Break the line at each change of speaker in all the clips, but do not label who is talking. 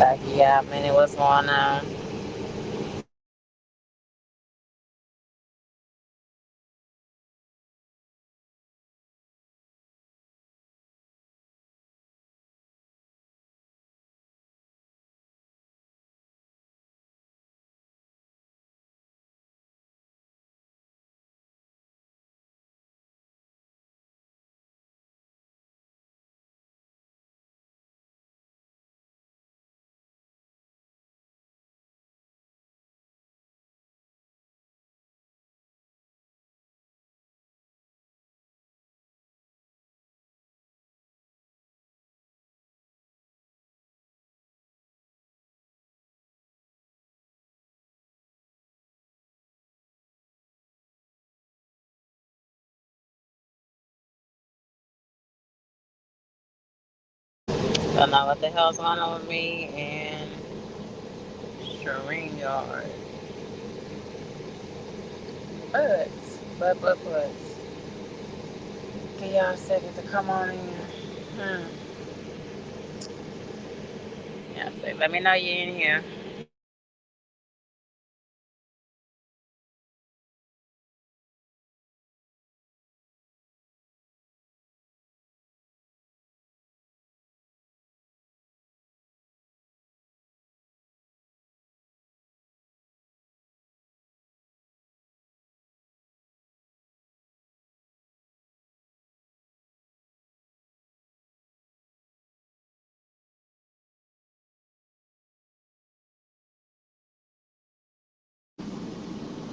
Yeah, Minnie, what's going on? Don't know what the hell's going on with me and Shereen Yard. But, but. Give y'all a second to come on in. Hmm. Yeah, so let me know you're in here.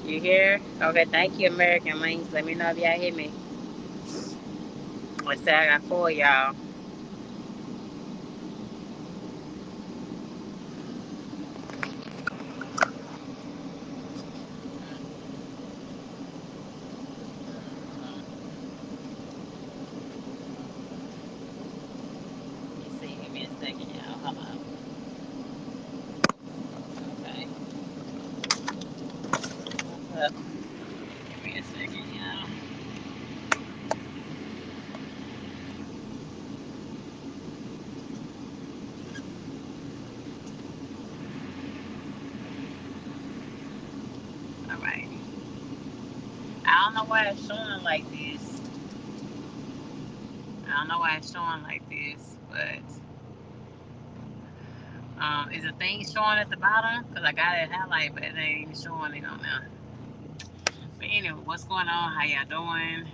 You here? Okay, thank you, American Wings. Let me know if y'all hear me. Let's say I got four, y'all. Let me see. Give me a second, y'all. Hold on. Okay. What's up? Give me a second, y'all. All right. I don't know why it's showing like this. I don't know why it's showing like this, but is the thing showing at the bottom? Cause I got it highlighted, but it ain't even showing it on there. But anyway, what's going on? How y'all doing?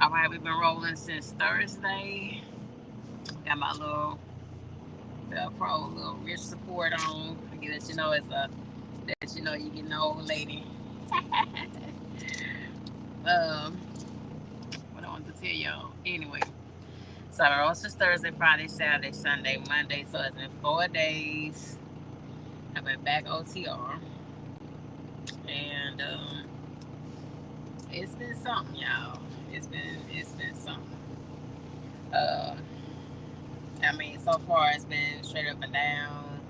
All right, we've been rolling since Thursday. Got my little Velcro, little wrist support on. To let you know it's a that you know you getting an old lady. What I wanted to tell y'all. Anyway, so I rolled since Thursday, Friday, Saturday, Sunday, Monday. So it's been 4 days. I've been back OTR, and it's been something, y'all. It's been something. Uh, I mean, so far it's been straight up and down.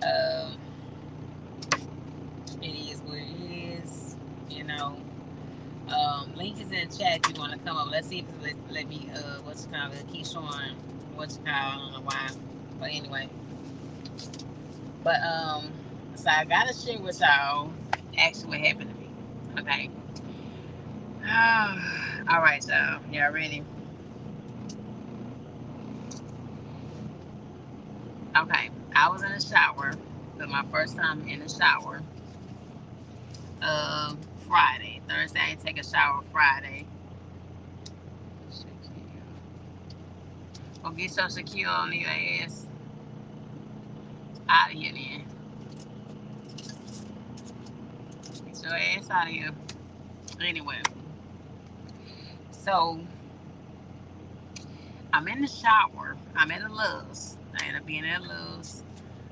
Um, it is what it is, you know. Link is in chat if you want to come up. Let's see if it let me, what's it called? It keeps showing what's it called. I don't know why. But anyway. But, so I got to share with y'all actually what happened to me. Okay. All right, y'all. Y'all ready? Okay. I was in the shower. For my first time in the shower. Friday. Thursday, I didn't take a shower Friday. Well, get your Shaquille on your ass out of here then. Get your ass out of here. Anyway, so I'm in the shower. I'm at a Love's. I end up being at a Love's.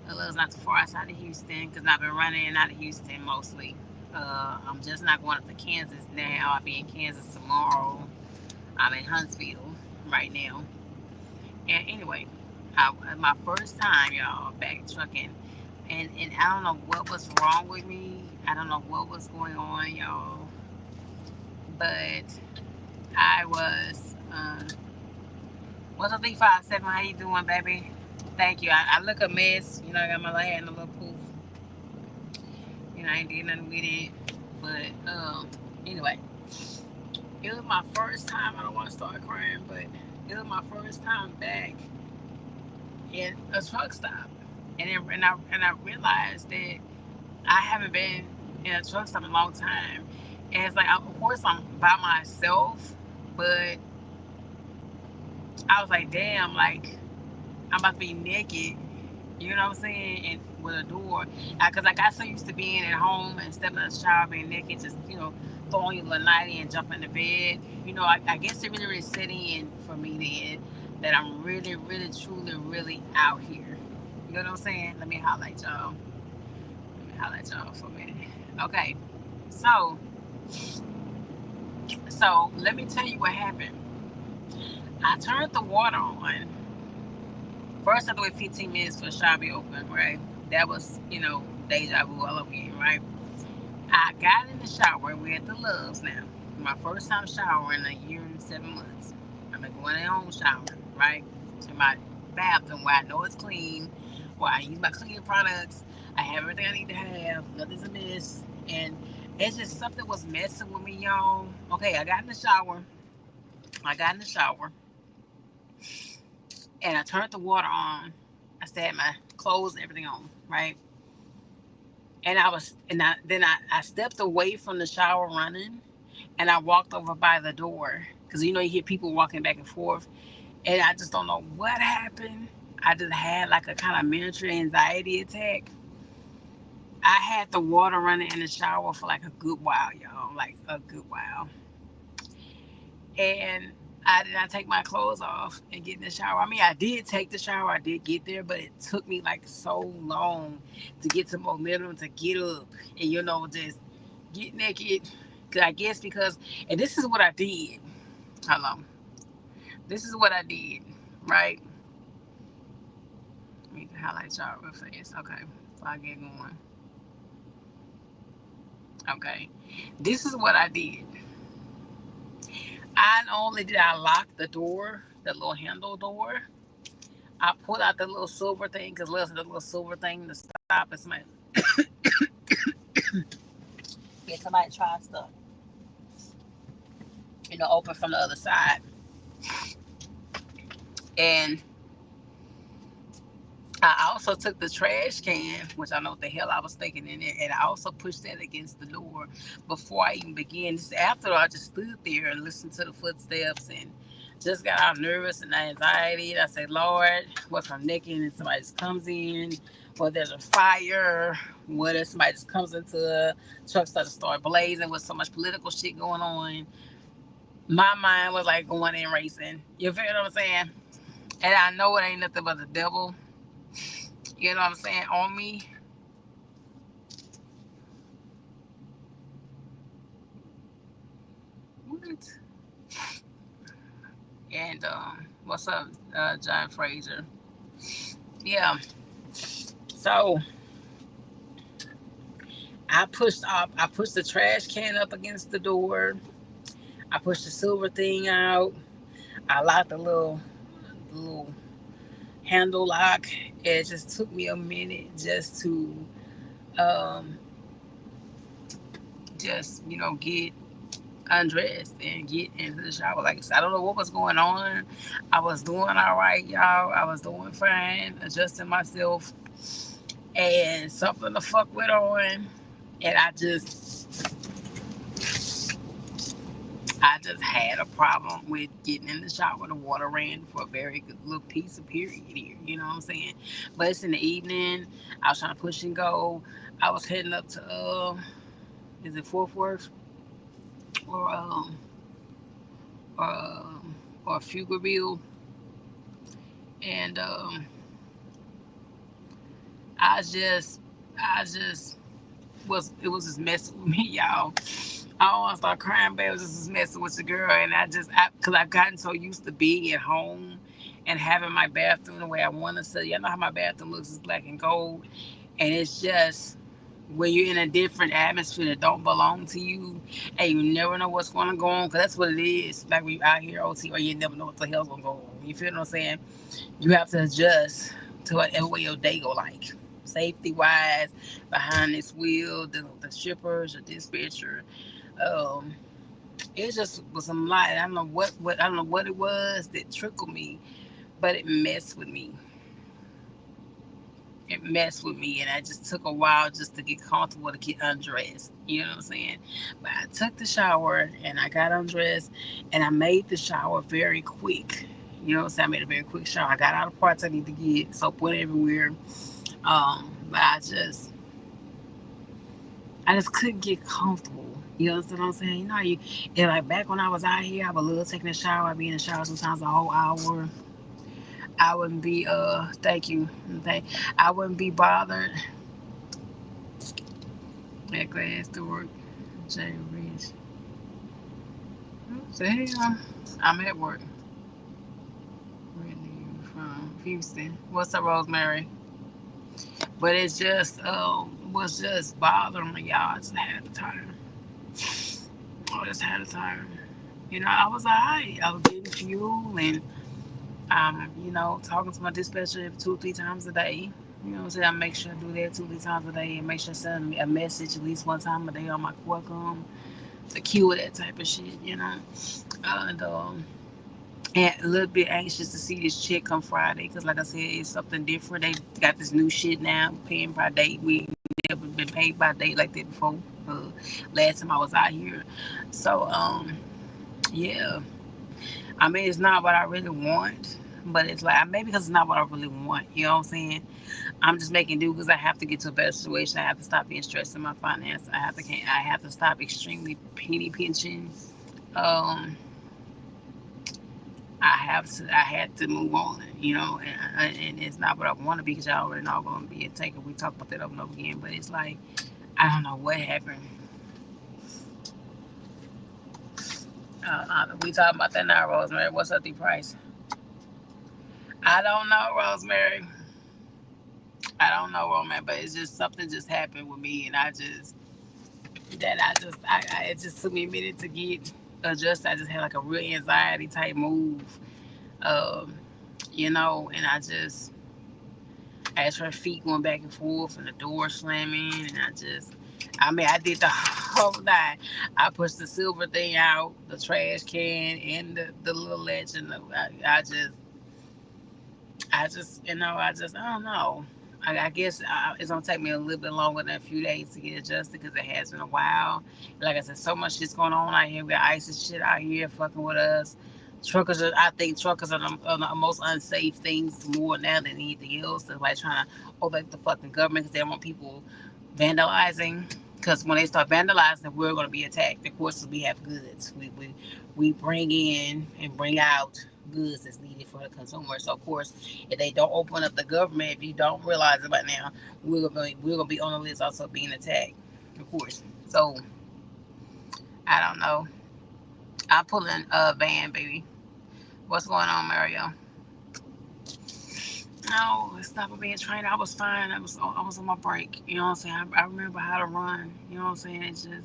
A Love's not too far outside of Houston because I've been running in and out of Houston mostly. I'm just not going up to Kansas now. I'll be in Kansas tomorrow. I'm in Huntsville right now. And anyway, my first time, y'all, back trucking. And I don't know what was wrong with me. I don't know what was going on, y'all. But I was, what's up, 357? How you doing, baby? Thank you. I look a mess. You know, I got my hand a little poof. You know, I ain't did nothing with it. But anyway, it was my first time. I don't want to start crying, but it was my first time back in a truck stop, and I realized that I haven't been in a truck stop in a long time. And it's like, of course, I'm by myself, but I was like, damn, like I'm about to be naked. You know what I'm saying? And with a door, because I got so used to being at home and stepping in the shower, being naked, just throwing your little nightie and jumping in the bed. I guess it really set in for me then that I'm really, really, truly, really out here. You know what I'm saying? Let me highlight y'all. Let me highlight y'all for a minute. Okay, so let me tell you what happened. I turned the water on. First, I had to wait 15 minutes for the shower to be open, right? That was, deja vu all over again, right? I got in the shower. We're at the Loves now. My first time showering in a year and 7 months. I'm going in home shower, right? In my bathroom where I know it's clean, where I use my cleaning products. I have everything I need to have. Nothing's amiss. And it's just something was messing with me, y'all. Okay, I got in the shower. And I turned the water on. I still had my clothes and everything on, right? And I stepped away from the shower running, and I walked over by the door because you hear people walking back and forth, and I just don't know what happened. I just had like a kind of miniature anxiety attack. I had the water running in the shower for like a good while, y'all, like a good while, and I did not take my clothes off and get in the shower. I mean, I did take the shower. I did get there, but it took me like so long to get some momentum to get up and just get naked. Cause I guess and this is what I did. Hello, this is what I did. Right? Let me highlight y'all real fast. Okay, so I get going. Okay, this is what I did. Not only did I lock the door, the little handle door, I pulled out the little silver thing because listen, the little silver thing to stop if somebody tries to, open from the other side. And I also took the trash can, which I know what the hell I was thinking in it, and I also pushed that against the door before I even began. Just after I just stood there and listened to the footsteps and just got all nervous and anxiety. And I said, Lord, what if I'm naked and somebody just comes in? Or there's a fire? What if somebody just comes into a truck start blazing with so much political shit going on? My mind was like going and racing. You feel what I'm saying? And I know it ain't nothing but the devil. You know what I'm saying? On me. What? And what's up, John Fraser? Yeah. So I pushed the trash can up against the door. I pushed the silver thing out. I locked the little handle lock. It just took me a minute just to um get undressed and get into the shower. Like I said, I don't know what was going on. I was doing all right, y'all. I was doing fine, adjusting myself, and something the fuck went on, and I just had a problem with getting in the shower. The water ran for a very good little piece of period here. You know what I'm saying? But it's in the evening. I was trying to push and go. I was heading up to is it Fort Worth or or or Pflugerville, and I just I just it was just messing with me, y'all. I don't want to start crying, but it was just messing with the girl, and because I've gotten so used to being at home and having my bathroom the way I want to. So y'all know how my bathroom looks, is black and gold, and it's just when you're in a different atmosphere that don't belong to you, and you never know what's going to go on, because that's what it is. Like when you out here OT, or you never know what the hell's going to go on. You feel what I'm saying? You have to adjust to whatever way your day go like. Safety wise, behind this wheel, the shippers, the dispatcher. Um, it just was some light. I don't know what it was that trickled me, but it messed with me. It messed with me, and I just took a while just to get comfortable to get undressed. You know what I'm saying? But I took the shower and I got undressed, and I made the shower very quick. You know what I'm saying? I made a very quick shower. I got all the parts I need to get, soap went everywhere. But I just couldn't get comfortable. You know what I'm saying? You know, and like back when I was out here, I would love taking a shower. I'd be in the shower sometimes a whole hour. I wouldn't be thank you. I wouldn't be bothered. That glass to work. Jay Rich. What the hell? I'm at work. Really from Houston. What's up, Rosemary? But it's just was just bothering me, y'all. I just had the time. I just had the time. You know, I was alright. I was getting fuel and you know, talking to my dispatcher 2 or 3 times a day. You know what I'm saying? I make sure I do that 2 or 3 times a day and make sure I send me a message at least one time a day on my Qualcomm to cue that type of shit, you know. And a little bit anxious to see this check come Friday because, like I said, it's something different. They got this new shit now, paying by date. We never been paid by date like that before. Last time I was out here, so yeah. I mean, it's not what I really want, but it's like maybe because it's not what I really want. You know what I'm saying? I'm just making do because I have to get to a better situation. I have to stop being stressed in my finance. I have to stop extremely penny pinching. Um, I had to move on, you know, and it's not what I want to be because y'all already know I'm going to be a taker. We talk about that over and over again, but it's like, I don't know what happened. We talking about that now, Rosemary. What's up, the price? I don't know, Rosemary. I don't know, Rosemary, but it's just something just happened with me, and it just took me a minute to get adjusted. I just had like a real anxiety type move, um, you know, and as her feet going back and forth and the door slamming, and I did the whole nine. I pushed the silver thing out, the trash can, and the little ledge, and I don't know. I guess it's gonna take me a little bit longer than a few days to get adjusted because it has been a while. Like I said, so much shit's going on out here. We got ISIS shit out here fucking with us. I think truckers are the most unsafe things more now than anything else. They're like trying to obey the fucking government because they want people vandalizing. Because when they start vandalizing, we're going to be attacked. Of course, we have goods. We bring in and bring out goods that's needed for the consumer. So, of course, if they don't open up the government, if you don't realize it right now, we're gonna be on the list also being attacked. Of course. So, I don't know. I'm pulling a van, baby. What's going on, Mario? No, it's not being trained. I was fine. I was on my break. You know what I'm saying? I remember how to run. You know what I'm saying?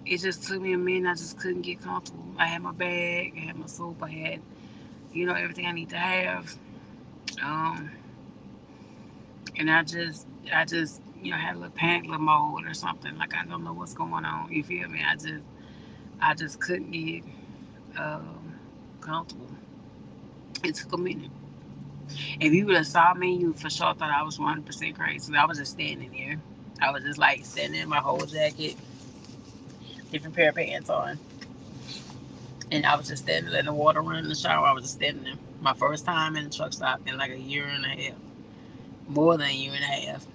It just took me a minute. I just couldn't get comfortable. I had my bag. I had my soap. I had, you know, everything I need to have. Um, and you know, had a little panic, little mode or something. Like I don't know what's going on. You feel me? I just couldn't get comfortable. It took a minute. If you would have saw me, you for sure thought I was 100% crazy. I was just standing there. I was just like standing in my whole jacket, different pair of pants on. And I was just standing there in the water running in the shower. I was just standing there. My first time in the truck stop in like a year and a half. More than a year and a half.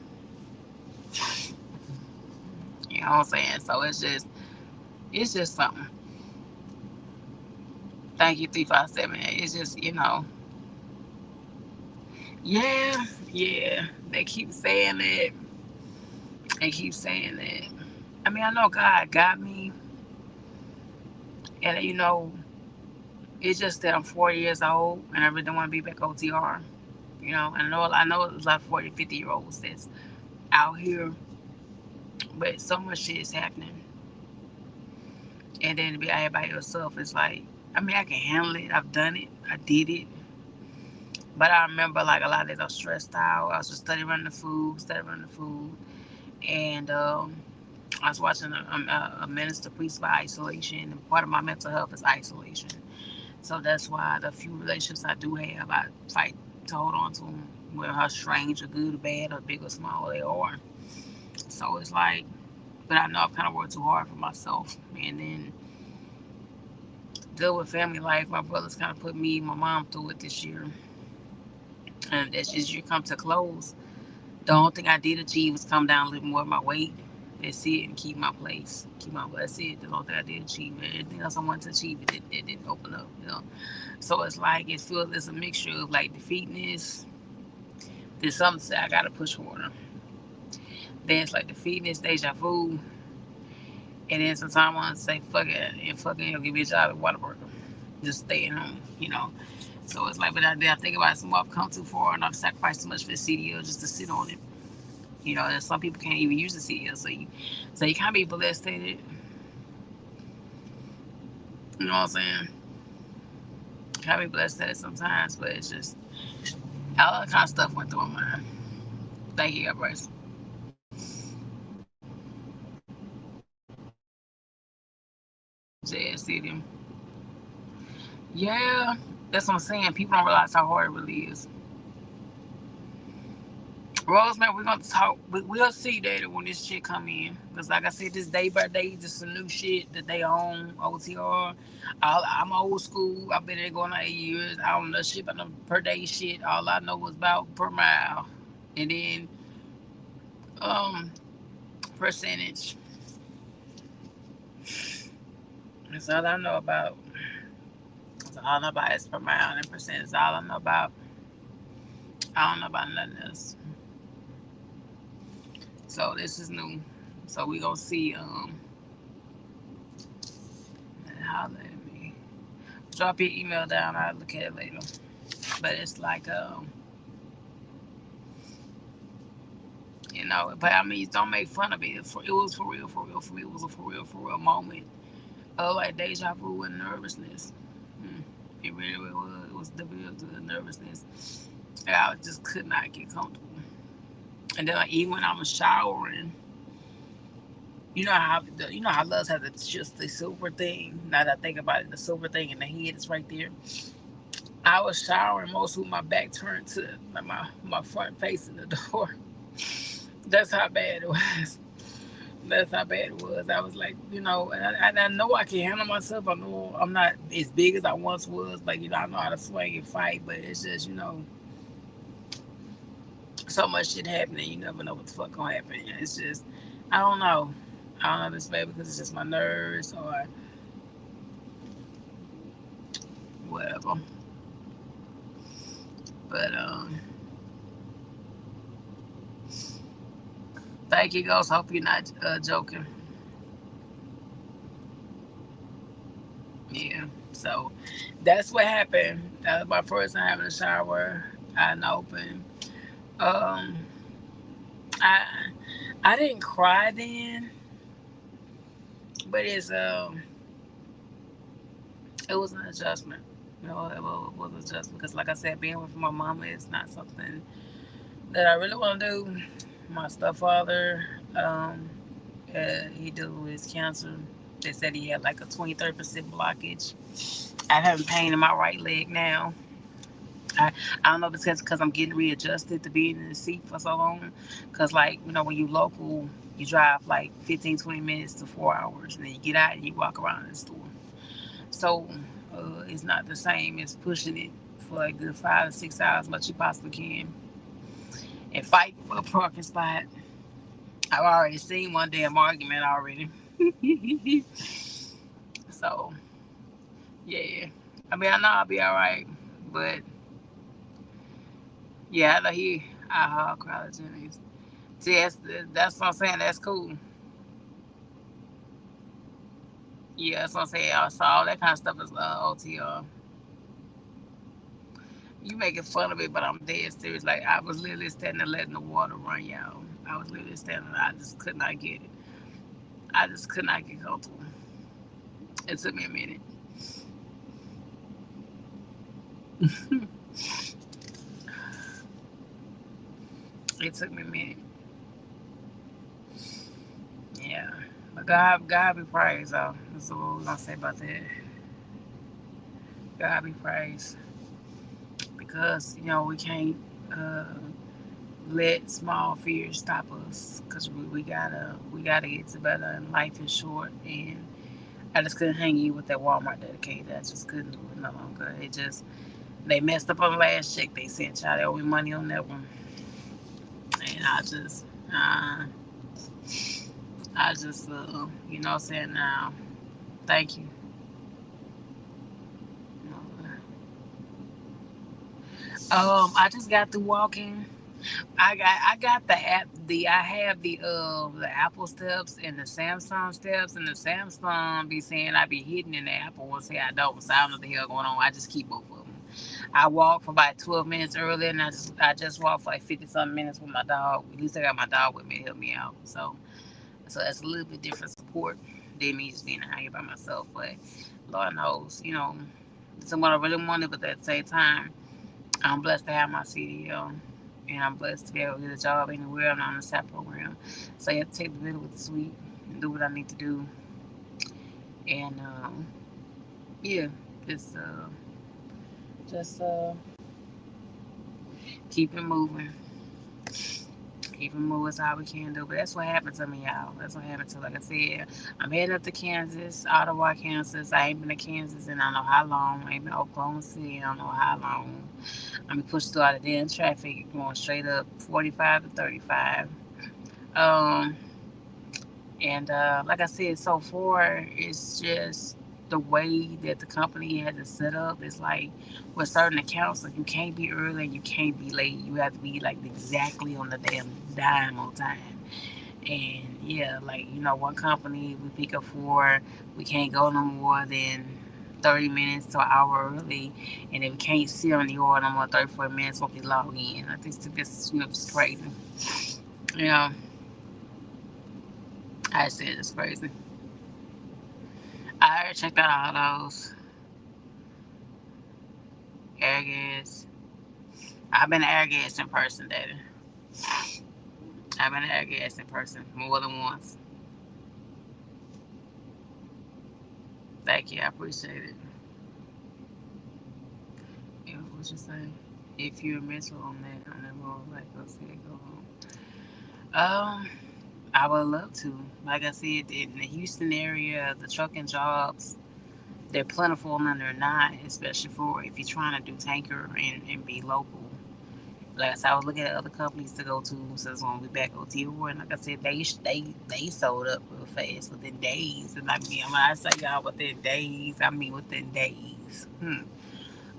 You know what I'm saying? So it's just something. Thank you, 357. It's just, you know. Yeah. They keep saying that. I mean, I know God got me. And, you know, it's just that I'm 40 years old and I really don't want to be back OTR. You know, I know it's like 40, 50-year-olds that's out here. But so much shit is happening. And then to be out here by yourself, it's like, I mean, I can handle it. I've done it. I did it. But I remember like a lot of days I was stressed out. I was just study running the food, and I was watching a minister preach about isolation, and part of my mental health is isolation. So that's why the few relationships I do have, I fight to hold on to them, whether how strange or good or bad or big or small they are. So it's like, but I know I've kind of worked too hard for myself, and then deal with family life. My brothers kind of put me and my mom through it this year, and as this year come to close, the only thing I did achieve was come down a little more of my weight. That's it, and keep my place. That's it. The only thing I did achieve. Everything else I wanted to achieve, it didn't open up. So it's like it feels it's a mixture of like defeatness. There's something to say I gotta push harder. Then it's like defeatness, deja vu, and then sometimes I want to say fuck it and fucking give me a job at Whataburger, just staying home. So it's like, but I think about it, some more I've come too far, and I've sacrificed too much for the CDL just to sit on it. And some people can't even use the CDL, so you can't be blessed in it. You know what I'm saying? Can't be blessed at it sometimes, but it's just all that kind of stuff went through my mind. Thank you, God bless. JS Stadium. Yeah, that's what I'm saying. People don't realize how hard it really is. Rosemary, we're gonna talk. We'll see later when this shit come in. Cause like I said, this day by day, just some new shit that they own. OTR. I'm old school. I've been there going on 8 years. I don't know shit about no per day shit. All I know was about per mile, and then percentage. That's all I know about. That's all I know about is per mile and percentage. That's all I know about. I don't know about nothing else. So this is new. So we gonna see. Holler at me. Drop your email down. I'll look at it later. But it's like But I mean, don't make fun of it. It was for real, for real, for me. It was a for real moment. Like deja vu and nervousness. It really was. It was the nervousness. And I just could not get comfortable. And then like even when I was showering, how Loves has just the silver thing. Now that I think about it, the silver thing in the head is right there. I was showering most with my back turned to like my front facing the door. That's how bad it was. That's how bad it was. I was like, and I know I can handle myself. I know I'm not as big as I once was. Like, I know how to swing and fight, but it's just, so much shit happening. You never know what the fuck gonna happen. It's just, I don't know. I don't know this maybe because it's just my nerves or whatever. But thank you, Ghost. Hope you're not joking. Yeah. So that's what happened. That was my first time having a shower out in the open. Um, I I didn't cry then, but it was an adjustment. It was an adjustment because, like I said, being with my mama is not something that I really want to do. My stepfather, he dealt with his cancer. They said he had like a 23% blockage. I have pain in my right leg now. I don't know if it's because I'm getting readjusted to being in the seat for so long. Because, like, when you local, you drive like 15, 20 minutes to 4 hours. And then you get out and you walk around the store. So it's not the same as pushing it for a good 5 to 6 hours, as much as you possibly can. And fight for a parking spot. I've already seen one damn argument already. So, yeah. I mean, I know I'll be all right. But, yeah, I know I cryogenics. See, that's what I'm saying. That's cool. Yeah, that's what I'm saying. So all that kind of stuff is OTR. You making fun of it, but I'm dead serious. Like, I was literally standing there letting the water run, y'all. I was literally standing there. I just could not get it. I just could not get comfortable. It took me a minute. It took me a minute. Yeah. But God be praised, though. That's what we're gonna say about that. God be praised. Because, we can't uh, let small fears stop us. Because we gotta get to better, and life is short. And I just couldn't hang in with that Walmart dedicated. I just couldn't do it no longer. They messed up on the last check they sent y'all. They owe me money on that one. And I just saying now, thank you. I just got through walking. I got I have the Apple steps and the Samsung steps, and the Samsung be saying I be hitting in the Apple and say I don't. So I don't know what the hell going on. I just keep both of them. I walk for about 12 minutes earlier, and I just walk for like 50 something minutes with my dog. At least I got my dog with me to help me out. So that's a little bit different support than me just being out here by myself. But Lord knows, someone I really wanted, but at the same time, I'm blessed to have my CDL, and I'm blessed to be able to get a job anywhere. I'm on the SAP program. So I have to take the bitter with the sweet and do what I need to do. And yeah, just keep it moving. Keep it moving is all we can do. But that's what happened to me, y'all. That's what happened to, like I said, I'm heading up to Kansas, Ottawa, Kansas. I ain't been to Kansas in I don't know how long. I ain't been to Oklahoma City, I don't know how long. I'm pushed through all the damn traffic, going straight up 45 to 35. Um, and like I said, so far, it's just the way that the company has it set up. It's like with certain accounts, like you can't be early and you can't be late. You have to be like exactly on the damn dime on time. And yeah, like one company we pick up for, we can't go no more than 30 minutes to an hour early, and if we can't sit on the order no more 30, 40 minutes once we log in. I think this is crazy. Yeah, I said it's crazy. I already checked out all those air gas. I've been to air gas in person, Daddy. I've been to air gas in person more than once. Thank you, I appreciate it. Yeah, what you say? If you're mental on that road, like I said, go home. I would love to. Like I said, in the Houston area, the trucking jobs, they're plentiful and they're not, especially for if you're trying to do tanker and be local. Like I said, I was looking at other companies to go to, so it's gonna be back OT, and like I said, they sold up real fast within days. And I mean, when I say y'all within days, I mean within days.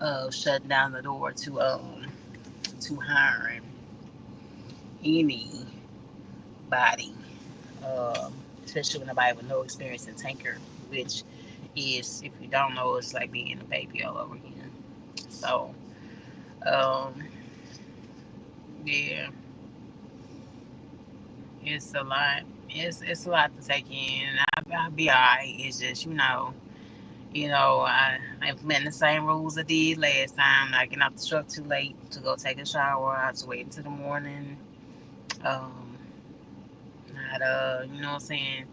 Of shutting down the door to hiring anybody, um, especially when nobody with no experience in tanker, which is, if you don't know, it's like being a baby all over again. So, um, yeah, it's a lot. It's a lot to take in. I'll be alright. It's just I implement the same rules I did last time. Not getting off the truck too late to go take a shower. I just wait until the morning. Um, Not you know what I'm saying,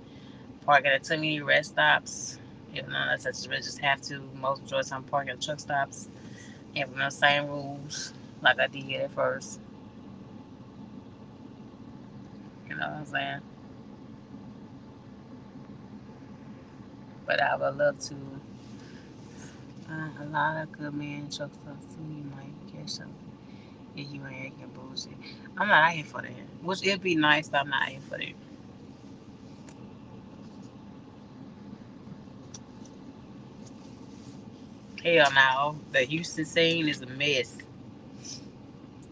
parking at too many rest stops. Even though that's such really just have to. Most majority of the time parking at truck stops. Implement the same rules like I did at first. You know what I'm saying? But I would love to. A lot of good men truck stops too. You might catch something if you ain't acting bullshit. I'm not out here for that. Which it'd be nice, but I'm not out here for that. Hell no. The Houston scene is a mess.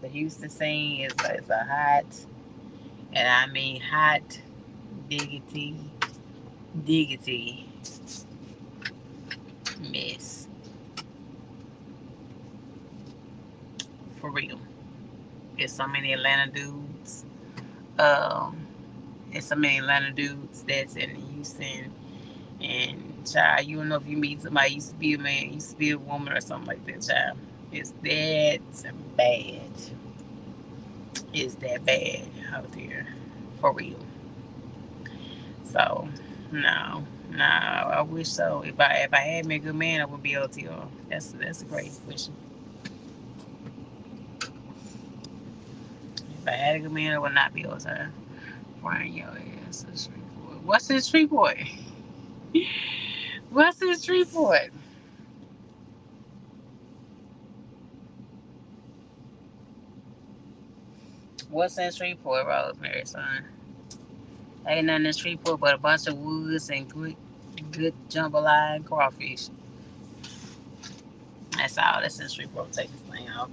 The Houston scene is a hot, and I mean hot, diggity, diggity mess. For real. There's so many Atlanta dudes. Um, there's so many Atlanta dudes that's in Houston. And child, you don't know if you meet somebody used to be a man, used to be a woman or something like that, child. It's that bad. is that bad out there, for real. So, no, no, I wish so. If I had me a good man, I would be LTR. That's a great question. If I had a good man, I would not be LTR. Brian, your ass is Shreveport. What's in Shreveport? What's in Shreveport? What's in Shreveport, Rosemary, son? Ain't nothing in Shreveport but a bunch of woods and good jambalaya and crawfish. That's all that's in Shreveport. Take this thing off.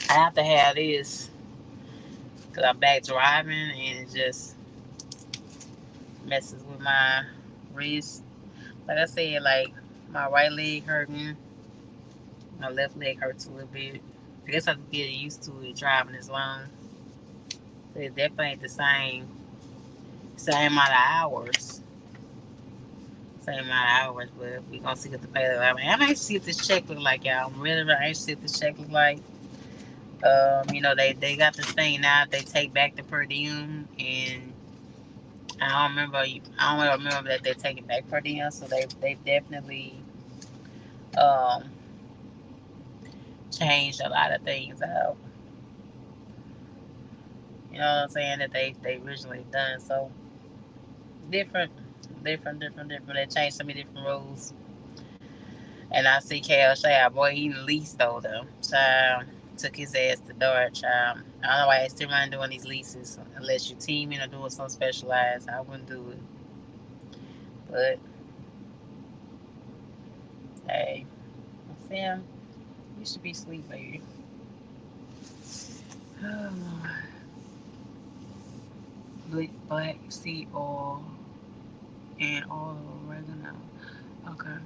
I have to have this because I'm back driving and it just messes with my wrist. Like I said, like my right leg hurting, my left leg hurts a little bit. I guess I have to get used to it driving this long. It definitely ain't the same amount of hours. Same amount of hours, but we gonna see what the pay look like. I'm anxious to see what this check look like, y'all. I'm really, really anxious to see what this check look like. They got this thing now. They take back the per diem, and I don't remember that they take it back per diem. So they definitely um changed a lot of things out. You know what I'm saying? That they originally done. So different. They changed so many different rules. And I see KL Shay, boy, he leased though, Child, took his ass to Dart, child. I don't know why he's still mind doing these leases unless you teaming or doing something specialized. I wouldn't do it. But, hey, Sam, you should be asleep, baby. Oh, Lord. Black seed oil and all of oregano. Okay.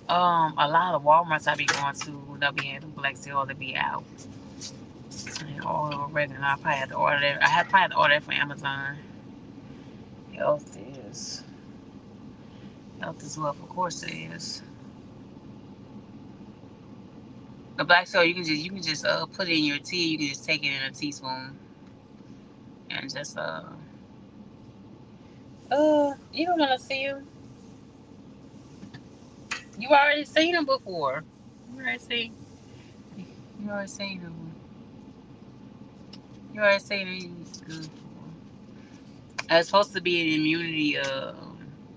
A lot of Walmarts I be going to, they'll be having black seed oil to be out. And all of oregano. I probably have to order that. I probably have to order that from Amazon. Health is wealth, of course it is. The black soil you can just put it in your tea. You can just take it in a teaspoon and just you don't want to see them. You already seen them before. You already seen. You already seen them. You already seen them. Good. It's supposed to be an immunity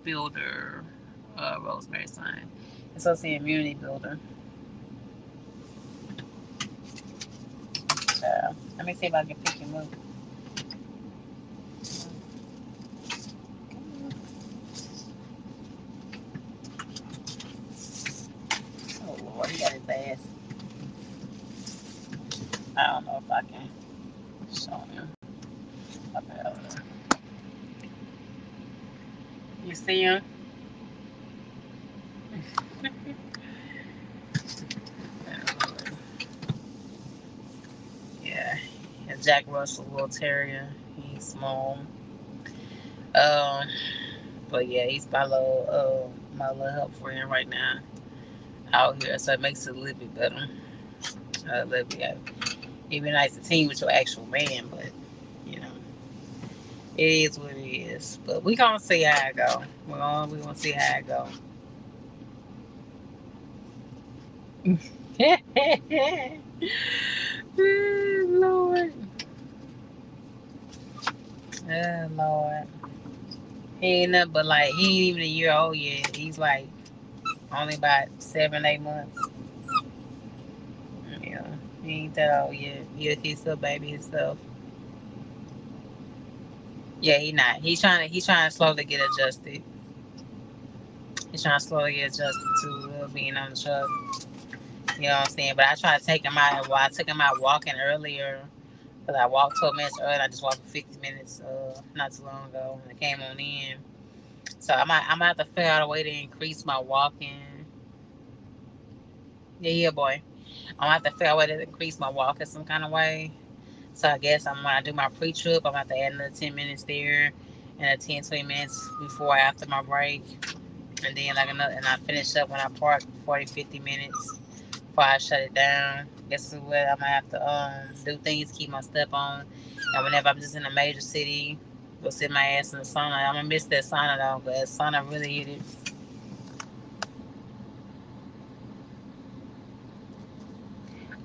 builder. Rosemary sign. It's supposed to be an immunity builder. Let me see if I can pick him up. Oh Lord, he got his ass. I don't know if I can show him. Okay. You see him? Yeah, Jack Russell Little Terrier. He's small. But yeah, he's my little help friend right now out here, so it makes it a little bit better. It'd be nice to team with your actual man, but you know, it is what it is. But we gonna see how it go. We gonna see how it go. Oh, Lord. Oh Lord. He ain't nothing but like he ain't even a year old yet. He's like only about 7-8 months. Yeah. He ain't that old yet. He's still baby himself. Yeah, he not. He's trying to slowly get adjusted. He's trying to slowly get adjusted to being on the truck. You know what I'm saying? But I tried to take him out. Well, I took him out walking earlier. Because I walked 12 minutes earlier. I just walked for 50 minutes not too long ago. And I came on in. So I'm going to have to figure out a way to increase my walking. Yeah, boy. I'm going to have to figure out a way to increase my walking some kind of way. So I guess when I do my pre-trip, I'm going to have to add another 10 minutes there. And 10, 20 minutes before or after my break. And then and I finish up when I park 40, 50 minutes before I shut it down. This is what I'm gonna have to do things, keep my step on. And whenever I'm just in a major city, go sit my ass in the sauna. I'm gonna miss that sauna though, but that sauna really hit it.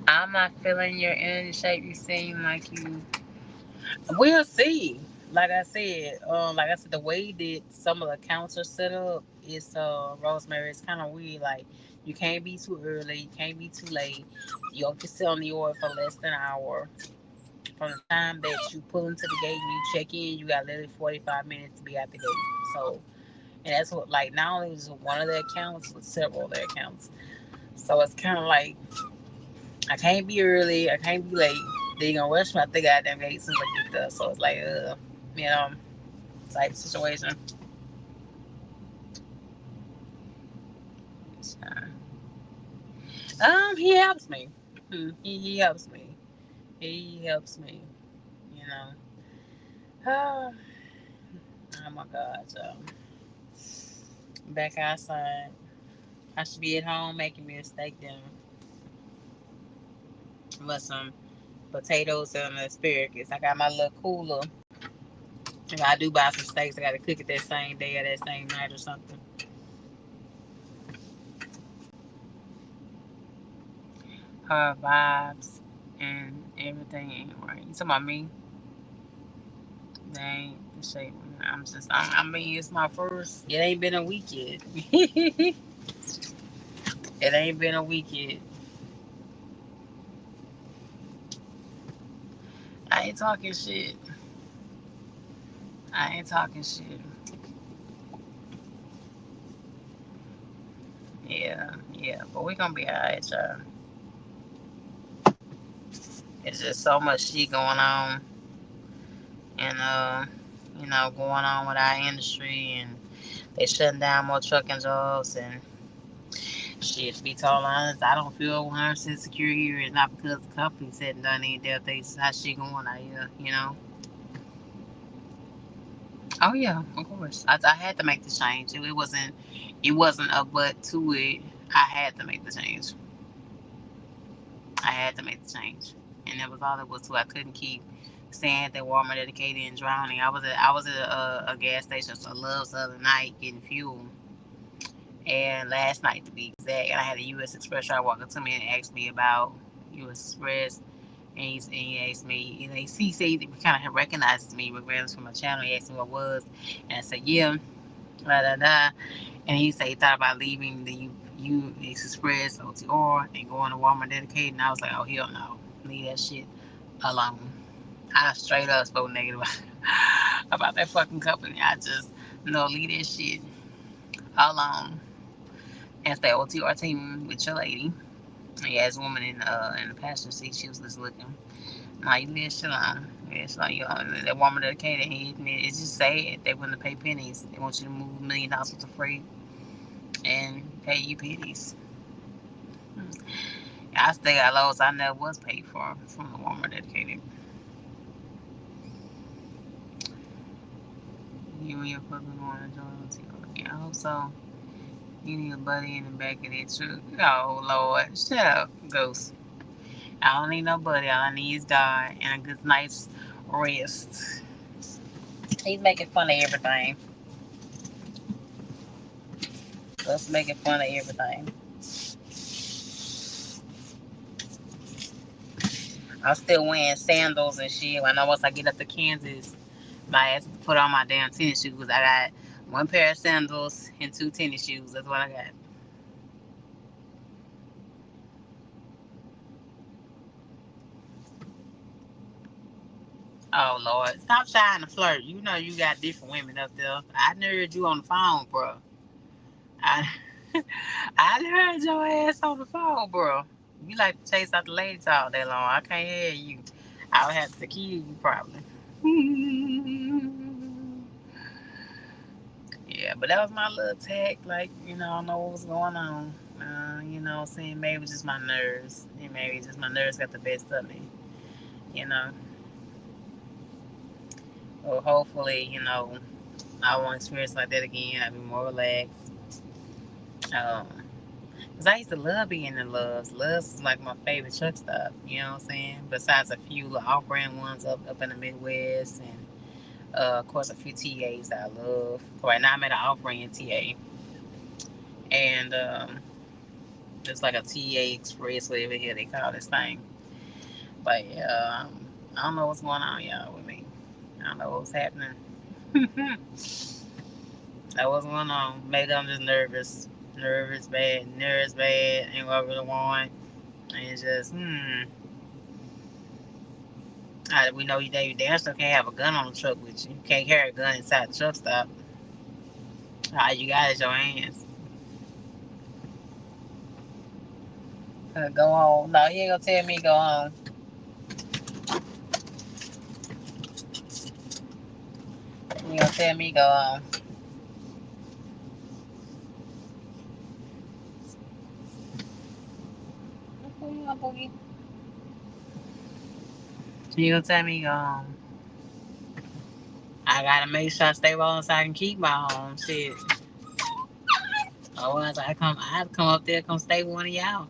I'm not feeling your energy shape. You seem like you. We'll see. Like I said, the way that some of the accounts are set up is Rosemary. It's kind of weird. Like you can't be too early, you can't be too late. You can sit on the order for less than an hour. From the time that you pull into the gate and you check in, you got literally 45 minutes to be at the gate. So, and that's what like not only is it one of their accounts, but several of their accounts. So it's kind of like I can't be early, I can't be late. They gonna rush me at the goddamn gate as soon as I get there. So it's like, you know, type situation. So, he helps me. He helps me. He helps me. You know. Oh my God, y'all. Back outside. I should be at home making me a steak dinner with some potatoes and asparagus. I got my little cooler. If I do buy some steaks, I got to cook it that same day or that same night or something. Her vibes and everything ain't right. You talking about me? They ain't the shape. I mean, it's my first. It ain't been a week yet. It ain't been a week yet. I ain't talking shit. I ain't talking shit. Yeah. But we gonna be alright, y'all. It's just so much shit going on. And, going on with our industry. And they shutting down more trucking jobs. And shit, to be totally honest, I don't feel 100% secure here. It's not because the company said and done any damn things. How shit going out here, you know? Oh yeah, of course. I had to make the change. It wasn't a but to it. I had to make the change. I had to make the change, and that was all it was to. I couldn't keep staying at that Walmart dedicated and drowning. I was at a gas station for Love's the other night getting fuel, and last night to be exact. And I had a U.S. Express driver walk up to me and ask me about U.S. Express. And he asked me, he said he kind of recognized me regardless from my channel. He asked me what it was, and I said, yeah, da da da. And he said he thought about leaving the U.S. Express OTR and going to Walmart dedicated. And I was like, oh hell no, leave that shit alone. I straight up spoke negative about that fucking company. I just leave that shit alone and stay OTR team with your lady. And yeah, as a woman in the passenger seat, she was just looking. Like, leave that shit alone. It's like that Walmart dedicated. It's just sad they want to pay pennies. They want you to move $1 million worth of freight and pay you pennies. I still got loads I never was paid for from the Walmart dedicated. You and your puppy want to join the I hope so. You need a buddy in the back of that truck. Oh Lord, shut up, Ghost. I don't need no buddy. All I need is God and a good night's rest. He's making fun of everything. Let's making fun of everything. I'm still wearing sandals and shit. I know once I get up to Kansas, my ass to put on my damn tennis shoes. I got one pair of sandals and 2 tennis shoes. That's what I got. Oh Lord, stop trying to flirt. You know you got different women up there. I heard you on the phone, bro. I I heard your ass on the phone, bro. You like to chase out the ladies all day long. I can't hear you. I would have to kill you probably. Yeah, but that was my little tag. Like, I don't know what was going on. What I'm saying? Maybe it was just my nerves. And maybe just my nerves got the best of me. You know. Well, hopefully, I won't experience like that again. I'll be more relaxed. Um, Because I used to love being in Love's. Love's is like my favorite truck stop, you know what I'm saying? Besides a few little off-brand ones up in the Midwest, and of course a few TAs that I love. Right now I'm at an off-brand TA, and it's like a TA Express, whatever the hell they call this thing. But yeah, I don't know what's going on, y'all, with me. I don't know what's happening. That was going on. Maybe I'm just nervous. Nerves bad, ain't what I really want. And it's just, we know you damn still can't have a gun on the truck with you. You can't carry a gun inside the truck stop. All you got is your hands. Go home. No, he ain't gonna tell me go home. He ain't gonna tell me go home. He gonna tell me go home. I gotta make sure I stay on so I can keep my home. Shit. Otherwise, I have to come up there, come stay with one of y'all.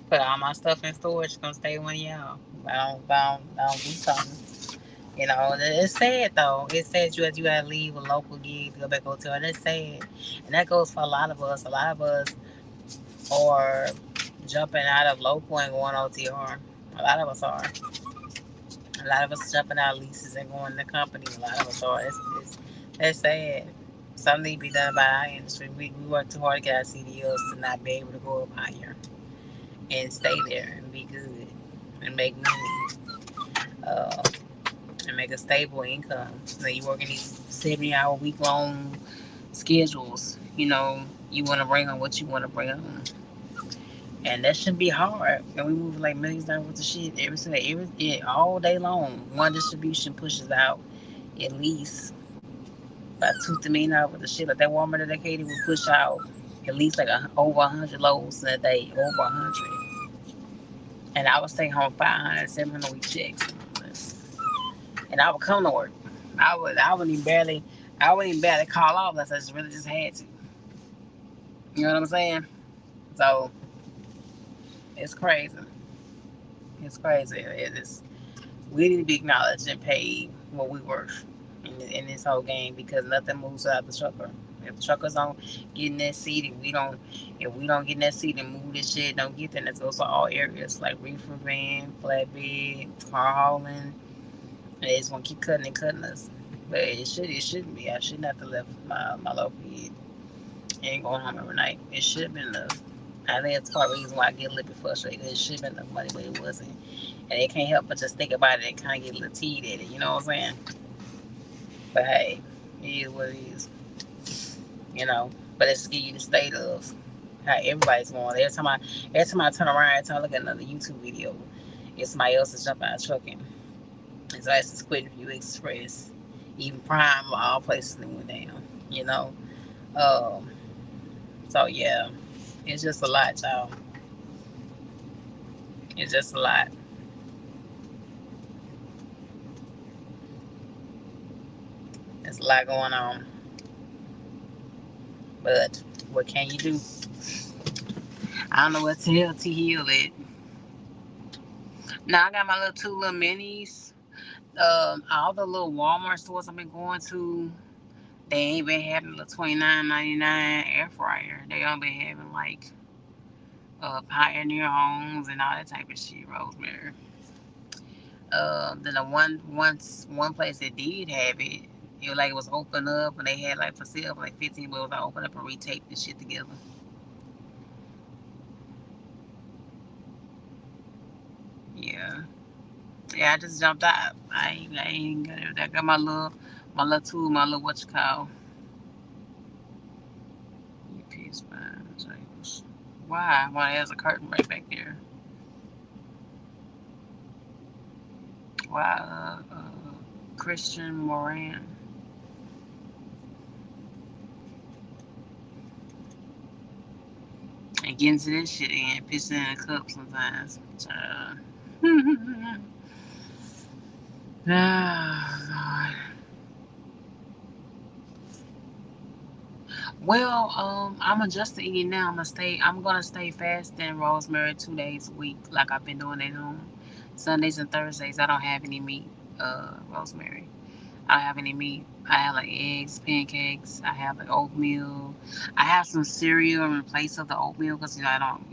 Put all my stuff in storage, come stay with one of y'all. I don't do something. You know, it's sad though. It's sad you gotta leave a local gig to go back to hotel. That's sad. And that goes for a lot of us. A lot of us are jumping out of local and going OTR. A lot of us are. A lot of us jumping out of leases and going to company. A lot of us are. That's sad. Something need to be done by our industry. We work too hard to get our CDLs to not be able to go up higher and stay there and be good and make money uh, and make a stable income. So you working these 70-hour week-long schedules. You know, you want to bring on what you want to bring on. And that shouldn't be hard. And we move like millions dollars worth of shit all day long. One distribution pushes out at least about $2-3 million worth of shit. Like that Walmart that Katie would push out at least like over 100 loads in a day, over 100. And I was taking home 500, 700 week checks. And I would come to work. I wouldn't even barely call off unless I just really just had to. You know what I'm saying? So it's crazy. It's crazy. It is. We need to be acknowledged and paid what we worth in this whole game, because nothing moves without the trucker. If the truckers don't get in that seat, if we don't get in that seat and move this shit, don't get there. That goes for all areas like reefer van, flatbed, car hauling. They just want to keep cutting us. But it shouldn't be. I shouldn't have to left my local kid and going home every night. It should have been enough. I think that's part of the reason why I get a little bit frustrated. It should have been enough money, but it wasn't. And they can't help but just think about it and kind of get a little teed at it. You know what I'm saying? But hey, it is what it is. You know. But it's to give you the state of how everybody's going. Every time I turn around, every time I look at another YouTube video, it's somebody else is jumping out trucking. And so that's just quitting View Express. Even Prime, all places that went down. You know. So yeah. It's just a lot, y'all. It's just a lot. There's a lot going on. But what can you do? I don't know what to tell to heal it. Now I got my two little minis. All the little Walmart stores I've been going to, they ain't been having the $29.99 air fryer. They only been having like Pioneer Homes and all that type of shit, Rosemary. Then the one place that did have it, it was open up and they had like for sale for like 15, but it was like open up and retape this shit together. Yeah. Yeah, I just jumped out. I ain't got it. I got my little tool, my little what you call. UPS spines. Why? Why there's a curtain right back there? Why? Christian Moran. And getting to this shit and pissing in a cup sometimes. Oh, Lord. Well, I'm adjusting eating now. I'm gonna stay fasting rosemary 2 days a week, like I've been doing at home. Sundays and Thursdays, I don't have any meat. Rosemary. I don't have any meat. I have like eggs, pancakes. I have like oatmeal. I have some cereal in place of the oatmeal because I don't,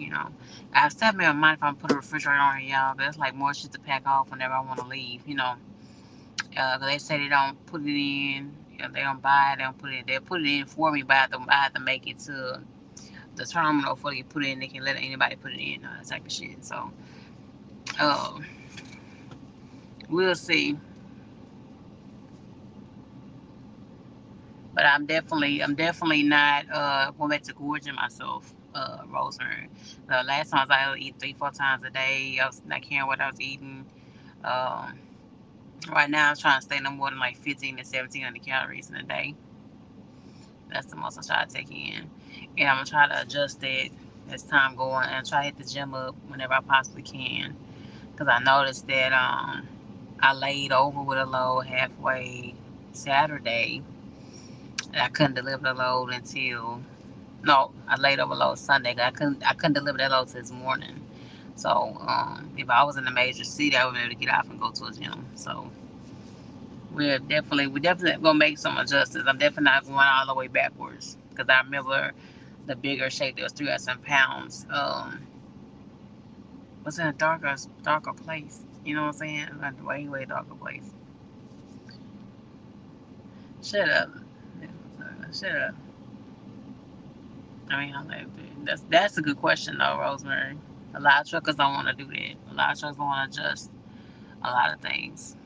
I still have in mind if I'm put a refrigerator on here, y'all. But it's like more shit to pack off whenever I want to leave. 'Cause they say they don't put it in. They don't buy it. They don't put it. They put it in for me, but I have to make it to the terminal before they put it in. They can let anybody put it in, that type of shit. So, uh, we'll see. But I'm definitely not going back to gorging myself, Rosemary. The last time I was eat 3, 4 times a day. I was not caring what I was eating. Um, right now I'm trying to stay no more than like 15 to 1700 calories in a day. That's the most I try to take in. And I'm gonna try to adjust it as time going and try to hit the gym up whenever I possibly can. Cause I noticed that I laid over with a load halfway Saturday and I couldn't deliver the load until no, I laid over load Sunday. I couldn't deliver that load till this morning. So if I was in a major city, I would be able to get off and go to a gym. So we definitely gonna make some adjustments. I'm definitely not going all the way backwards because I remember the bigger shape that was 300 pounds. Was in a darker place. You know what I'm saying? Like a way darker place. Shut up. Shut up. I mean, that's a good question though, Rosemary. A lot of truckers don't want to do that. A lot of truckers don't want to adjust a lot of things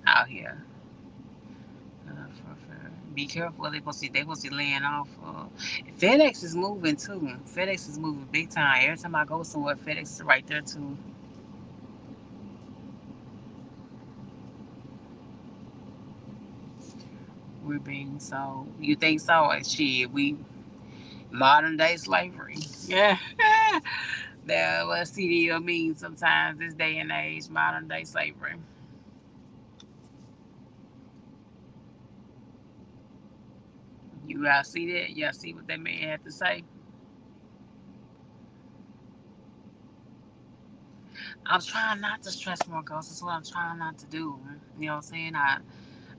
out here. Be careful. They supposed to be laying off. FedEx is moving too. FedEx is moving big time. Every time I go somewhere, FedEx is right there too. We're being so. You think so? Shit, we modern day slavery. Yeah. That's what CDL means sometimes. This day and age, modern day slavery. You gotta see that. You gotta see what that man had to say. I'm trying not to stress more, girls. That's what I'm trying not to do. You know what I'm saying?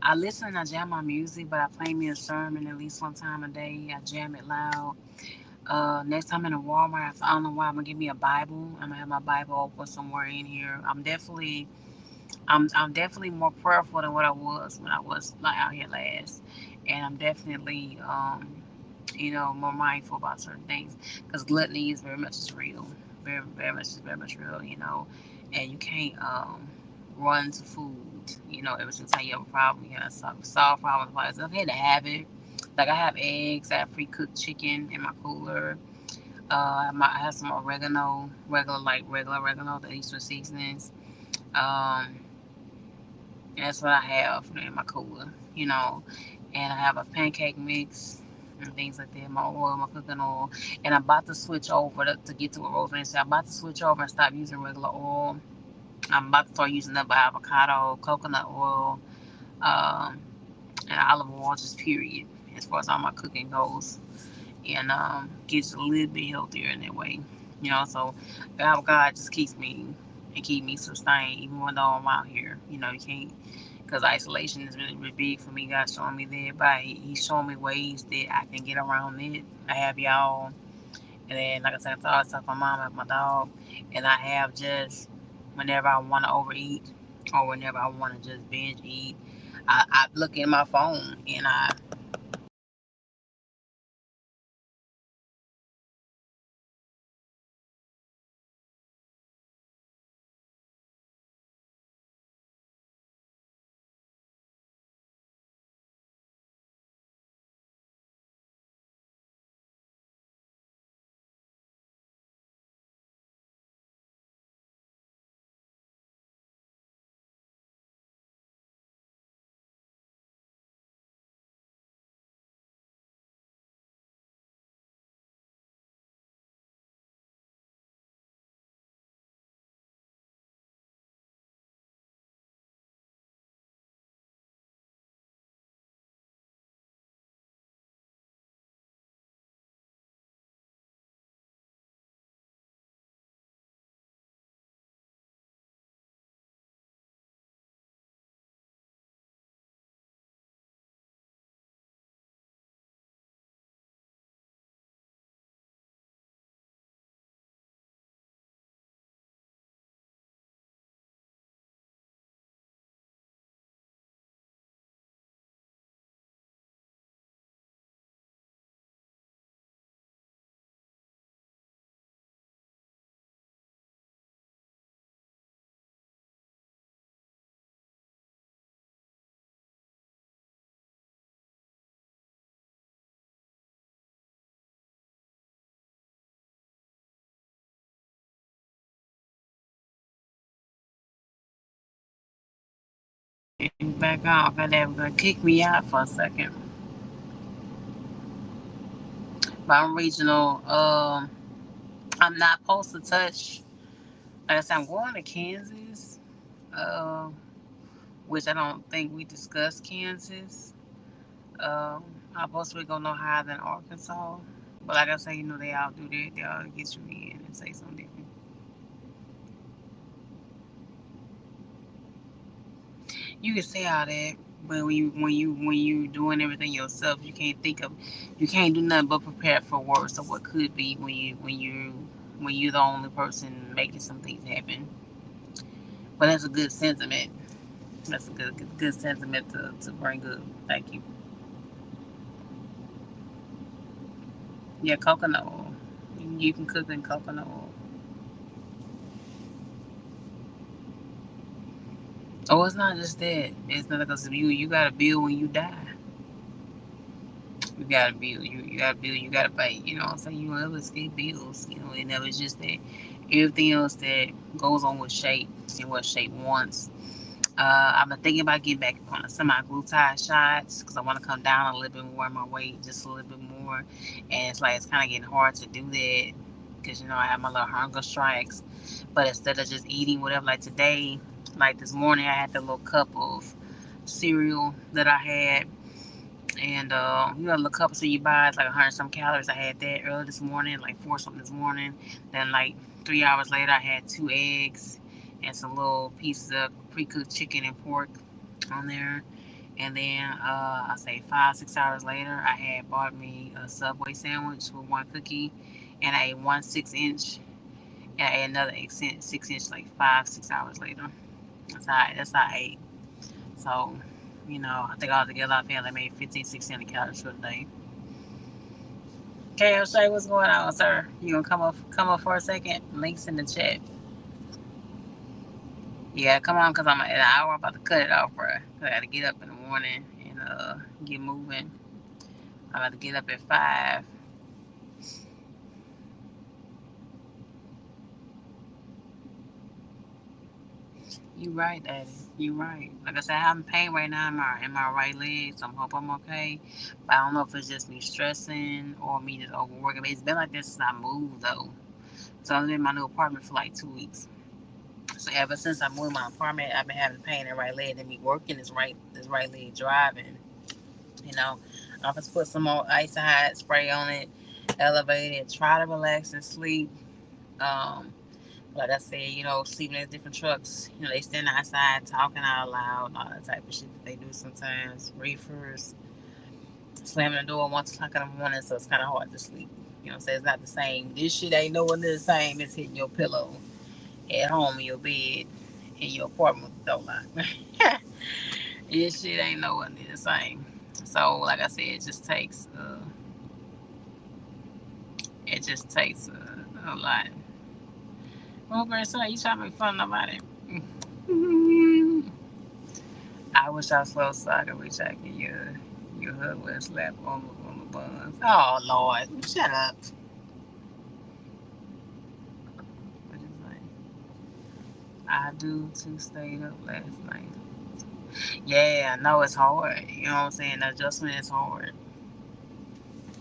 I listen and I jam my music, but I play me a sermon at least one time a day. I jam it loud. Next time in a Walmart, I don't know why I'm gonna give me a Bible. I'm gonna have my Bible open somewhere in here. I'm definitely more prayerful than what I was when I was like out here last, and I'm definitely more mindful about certain things because gluttony is very much is real, very much real, and you can't run to food. Every single time you have a problem, you gotta solve problems. Like it's okay to have it. Like I have eggs, I have pre-cooked chicken in my cooler. I have some oregano, regular oregano, the Eastern seasonings. Um, that's what I have in my cooler, and I have a pancake mix and things like that. My oil, my cooking oil, and I'm about to switch over to get to what Rosemary said. I'm about to switch over and stop using regular oil. I'm about to start using the avocado, coconut oil, um, and olive oil, just period, as far as all my cooking goes, and gets a little bit healthier in that way. So the avocado just keep me sustained even when though I'm out here. You can't because isolation is really, really big for me. God showing me that, but He's showing me ways that I can get around it. I have y'all, and then like I said, I talk to my mom, I have my dog, and I have just whenever I want to overeat or whenever I want to just binge eat, I look at my phone and I back on. Okay, they were gonna kick me out for a second. But I'm regional. I'm not supposed to touch. Like I said, I'm going to Kansas. Uh, which I don't think we discussed Kansas. I'm supposed to go no higher than Arkansas. But like I say, they all do that. They all get you in and say something different. You can say all that, but when you doing everything yourself, you can't do nothing but prepare for worse of what could be when you're the only person making some things happen. But that's a good sentiment. That's a good sentiment to bring up. Thank you. Yeah, coconut oil. You can cook in coconut oil. Oh, it's not just that. It's not because you gotta build when you die. You gotta build. You gotta build. You gotta pay. You know what I'm saying? You never escape bills. It never just that. Everything else that goes on with shape and what shape wants. I've been thinking about getting back on the semi-glutide shots because I want to come down a little bit more in my weight, just a little bit more. And it's kind of getting hard to do that because I have my little hunger strikes. But instead of just eating whatever, like today, like this morning, I had the little cup of cereal that I had. And, the cups that you buy, it's like 100 some calories. I had that early this morning, like 4 something this morning. Then, like 3 hours later, I had 2 eggs and some little pieces of pre-cooked chicken and pork on there. And then, I say 5, 6 hours later, I had bought me a Subway sandwich with 1 cookie, and I ate 1 6-inch, and I ate another 6-inch like 5, 6 hours later. That's how I ate. So, I think altogether I feel like maybe 15, 16 calories for the day. Okay, Shay, what's going on, sir? You gonna come up for a second? Links in the chat. Yeah, come on, cause I'm in an hour. I'm about to cut it off, bro. I gotta get up in the morning and get moving. I'm about to get up at 5. You right, Daddy. You right. Like I said, I'm in pain right now in my right leg, so I hope I'm okay. But I don't know if it's just me stressing or me just overworking. But it's been like this since I moved though. So I was in my new apartment for like 2 weeks. So ever since I moved my apartment, I've been having pain in the right leg. And me working this right leg driving. I'm just put some more ice hot spray on it, elevate it, try to relax and sleep. Um, like I said, sleeping in different trucks. They stand outside talking out loud, all that type of shit that they do sometimes. Reefers, slamming the door at 1 o'clock in the morning, so it's kind of hard to sleep. So it's not the same. This shit ain't nowhere near the same as hitting your pillow at home in your bed in your apartment with the door locked. This shit ain't nowhere near the same. So, like I said, it just takes a lot. Well, grandson, you trying to make fun of nobody? I wish I was slow so I could reach out to your hood with a slap on the buns. Oh Lord, shut up. What is that? I do too. Stayed up last night. Yeah, I know it's hard. You know what I'm saying? The adjustment is hard.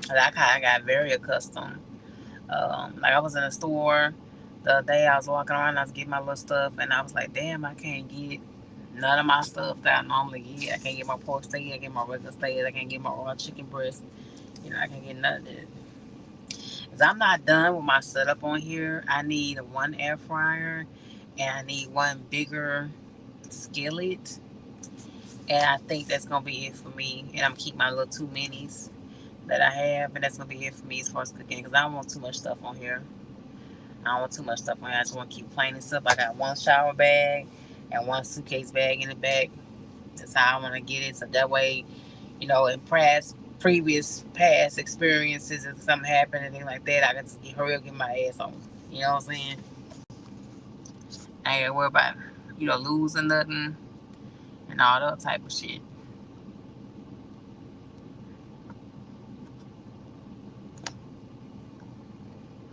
I kind of got very accustomed. Like I was in a store the other day. I was walking around. I was getting my little stuff, and I was like, "Damn, I can't get none of my stuff that I normally get. I can't get my pork steak. I can't get my regular steak. I can't get my raw chicken breast. I can't get none of that." Cause I'm not done with my setup on here. I need 1 air fryer, and I need 1 bigger skillet, and I think that's gonna be it for me. And I'm keeping my little 2 minis that I have, and that's gonna be it for me as far as cooking. Cause I don't want too much stuff on here. I don't want too much stuff on here. I just want to keep plain and simple. I got 1 shower bag and 1 suitcase bag in the back. That's how I want to get it. So that way, in past experiences, if something happened, anything like that, I can just hurry up, get my ass on. You know what I'm saying? I ain't gotta worry about, losing nothing and all that type of shit.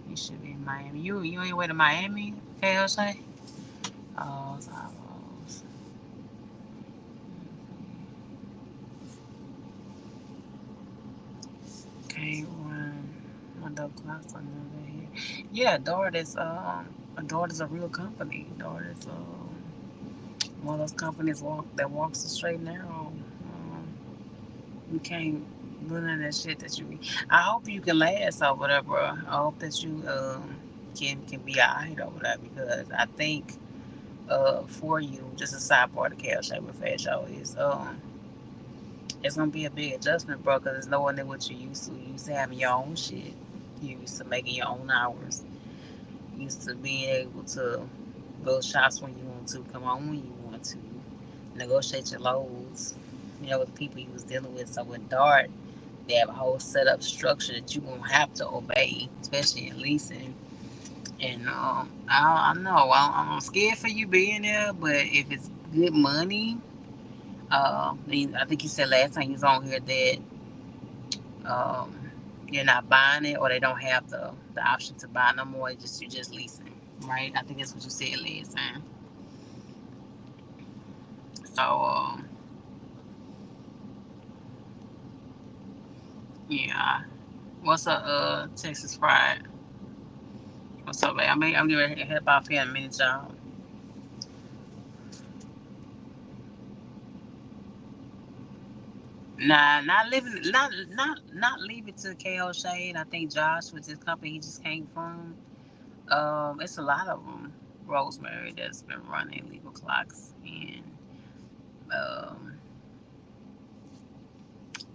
You should be in Miami. You ain't way to Miami, okay, Jose? Oh, subclass another here. Yeah, Dart is a real company. Dart is one of those companies that walks the straight and narrow. You can't do none of that shit that you. I hope you can last over there, bro. I hope that you can be alright over there because I think for you, just a side part of Cal Shape with Fat Show is it's gonna be a big adjustment, bro, because it's nowhere near what you used to. You used to having your own shit. You used to making your own hours. You used to being able to go shops when you want to, come on when you want to, negotiate your loads. You know, with the people you was dealing with. So with Dart, they have a whole setup structure that you won't have to obey, especially in leasing. And I know I'm scared for you being there, but if it's good money, I think you said last time you was on here that um, you're not buying it or they don't have the option to buy no more. You're just leasing, right? I think that's what you said last time. So yeah. What's up, Texas Fried? What's up, man? I'm getting ready to head off here in a minute, y'all. Nah, not leave it to KO Shade. I think Josh with his company he just came from. It's a lot of them. Rosemary that's been running legal clocks and um,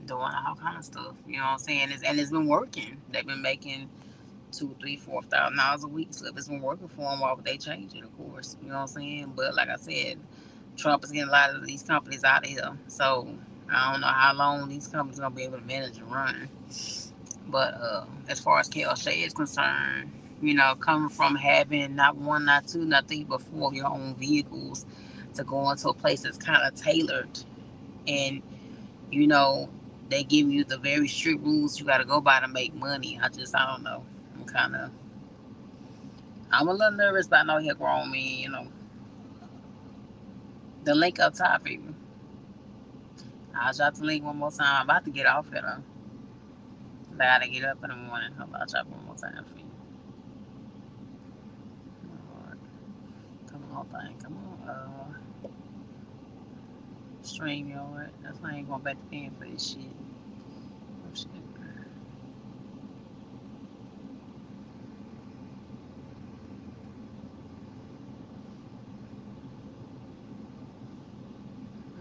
doing all kind of stuff. You know what I'm saying? It's been working. They've been making two, three, $4,000 a week. So if it's been working for them, why would they change it? Of course, you know what I'm saying. But like I said, Trump is getting a lot of these companies out of here. So I don't know how long these companies are gonna be able to manage and run. But as far as KLShay is concerned, you know, coming from having not one, not two, not three, but four of your own vehicles to go into a place that's kind of tailored and, you know, they give you the very strict rules you got to go by to make money. I don't know. I'm a little nervous, but I know he'll grow on me, you know. The link up top, people. I'll drop the link one more time. I'm about to get off here, though. I gotta get up in the morning. I'll drop one more time for you. Come on, thing. Come on. Stream yard. That's why I ain't going back to paying for this shit. Oh, shit.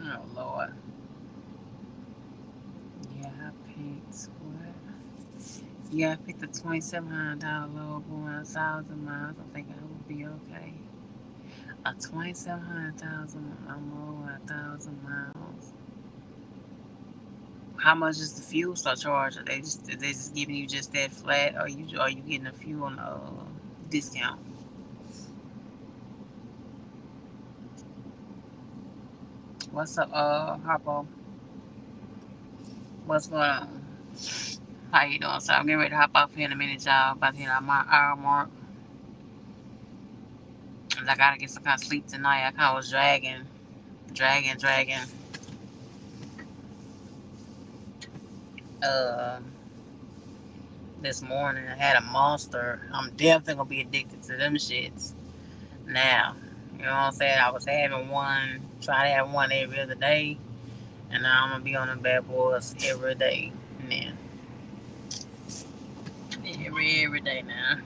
Oh, Lord. Yeah, I picked what? Yeah, I picked a $2,700 load going 1,000 miles. I think I will be okay. A 2,700 I'm over 1,000 miles. How much is the fuel surcharge? Are they just giving you just that flat, or are you getting a fuel discount? What's up, Harpo? What's going on? How you doing? So I'm getting ready to hop off here in a minute, y'all. About to hit out my hour mark. I gotta get some kind of sleep tonight. I kind of was dragging. Uh, this morning I had a monster. I'm definitely gonna be addicted to them shits now. You know what I'm saying? I was having one, try to have one every other day, and now I'm gonna be on the bad boys every day now. Every day now.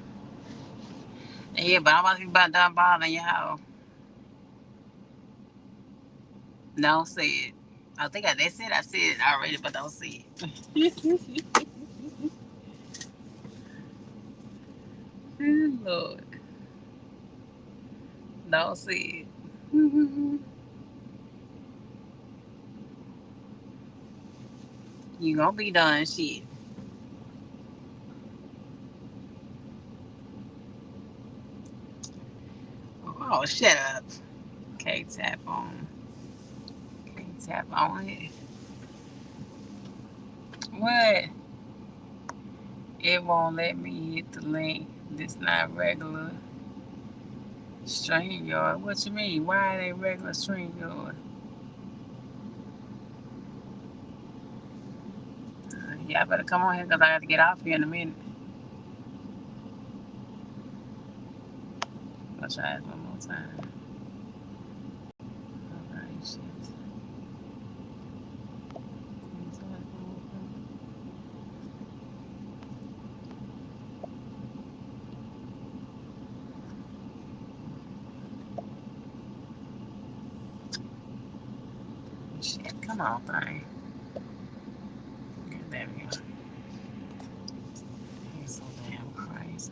Yeah, but I'm about to be about done bothering y'all. Don't say it. I think they said I said it already, but don't say it. Lord, don't say it. You gonna be done, shit. Oh, shut up. Okay, tap on. Okay, tap on it. What? It won't let me hit the link. This not regular StreamYard. What you mean? Why ain't regular StreamYard? Yeah, I better come on here because I got to get off here in a minute. gonna try it one more time. Alright, shit. Shit, come on, thing. Yeah, there we go. He's so damn crazy.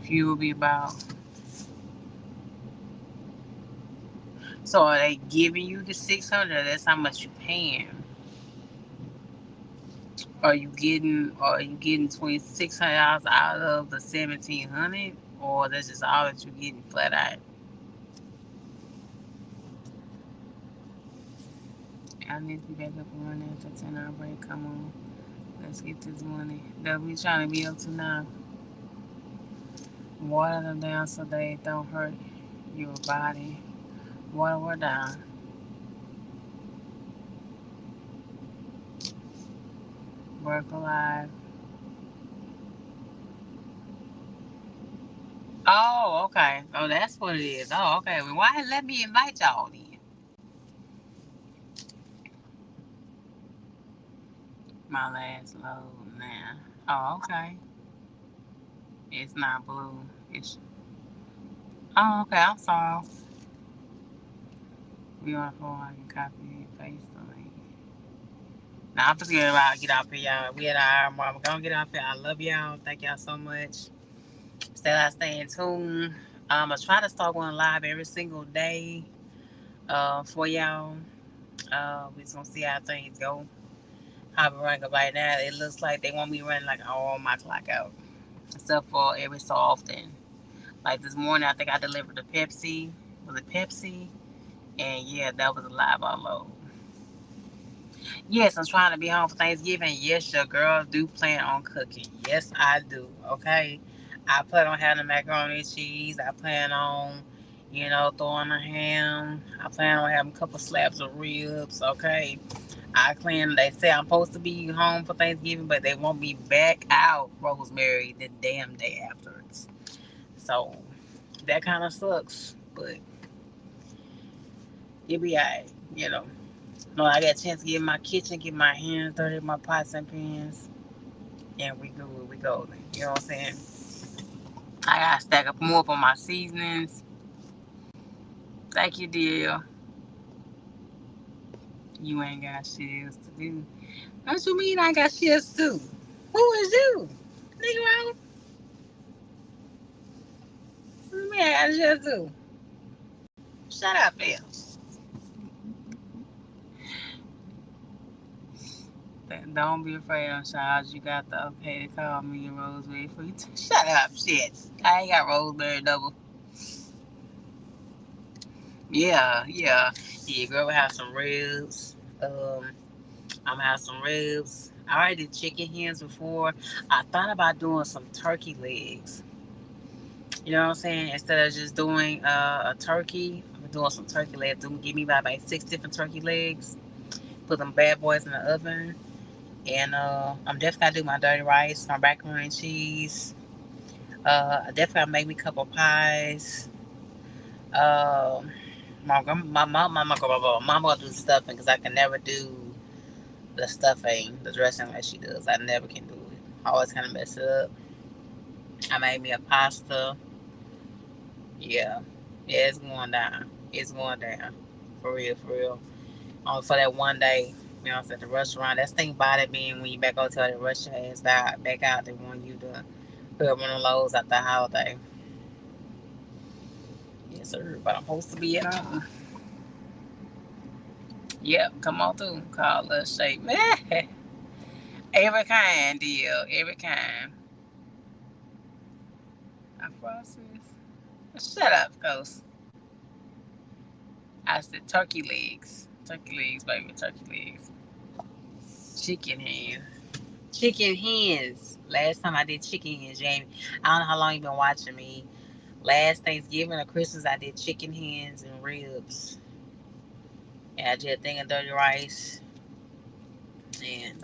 Few will be about. So are they giving you the 600? That's how much you paying. Are you getting $2,600 out of the 1,700, or that's just all that you're getting flat out? I need to be back up and running after 10-hour break. Come on, let's get this money that we trying to be up to now. Water them down so they don't hurt your body. Water down. Work alive. Oh, okay. Oh, that's what it is. Oh, okay. Well, why let me invite y'all then? My last load now. Oh, okay. It's not blue. It's. Oh, okay. I'm sorry. We on the phone. I can copy and paste the link. Now I'm just gonna get off here, y'all. We at our hour mark. We're gonna get off here. I love y'all. Thank y'all so much. Stay in tune. I try to start going live every single day for y'all. We just gonna see how things go. How we run, 'cause right now it looks like they want me running like all my clock out. Except for every so often. Like this morning, I think I delivered a Pepsi. Was it Pepsi? And yeah, that was a live upload. Yes, I'm trying to be home for Thanksgiving. Yes, your girl do plan on cooking. Yes, I do. Okay. I plan on having macaroni and cheese. I plan on, throwing a ham. I plan on having a couple slabs of ribs. Okay. They say I'm supposed to be home for Thanksgiving, but they want me back out, Rosemary, the damn day afterwards. So that kind of sucks, but it'll be alright. No, I got a chance to get in my kitchen, get my hands dirty, my pots and pans, and we good, we golden. You know what I'm saying? I gotta stack up more up on my seasonings. Thank you, dear. You ain't got shit else to do. What you mean I ain't got shit else to do? Who is you? Nigga, wrong? What you mean I got shit else to do? Shut up, Bill. Don't be afraid, child. You got the okay to call me Rosemary for you. Shut up, shit. I ain't got Rosemary double. Yeah. Yeah, girl, we have some ribs. I'm gonna have some ribs. I already did chicken hands before. I thought about doing some turkey legs. You know what I'm saying? Instead of just doing a turkey, I'm doing some turkey legs. Give me about 6 different turkey legs. Put them bad boys in the oven. And I'm definitely gonna do my dirty rice, my macaroni and cheese. I definitely gonna make me a couple pies. My mama gonna do the stuffing because I can never do the stuffing, the dressing like she does. I never can do it. I always kind of mess it up. I made me a pasta. Yeah, it's going down. It's going down. For real, for real. Only for that one day, I was at the restaurant. That's the thing about it being when you back out to the rush your ass back out, they want you to put up one of those at the holiday. Yes, sir. But I'm supposed to be at home. Yep, come on through. Call us shape. Every kind, deal. Every kind. I process. Shut up, Ghost. I said turkey legs. Turkey legs, baby. Turkey legs. Chicken hands. Chicken hands. Last time I did chicken hands, Jamie. I don't know how long you been watching me. Last Thanksgiving or Christmas, I did chicken hands and ribs. And I did a thing of dirty rice. And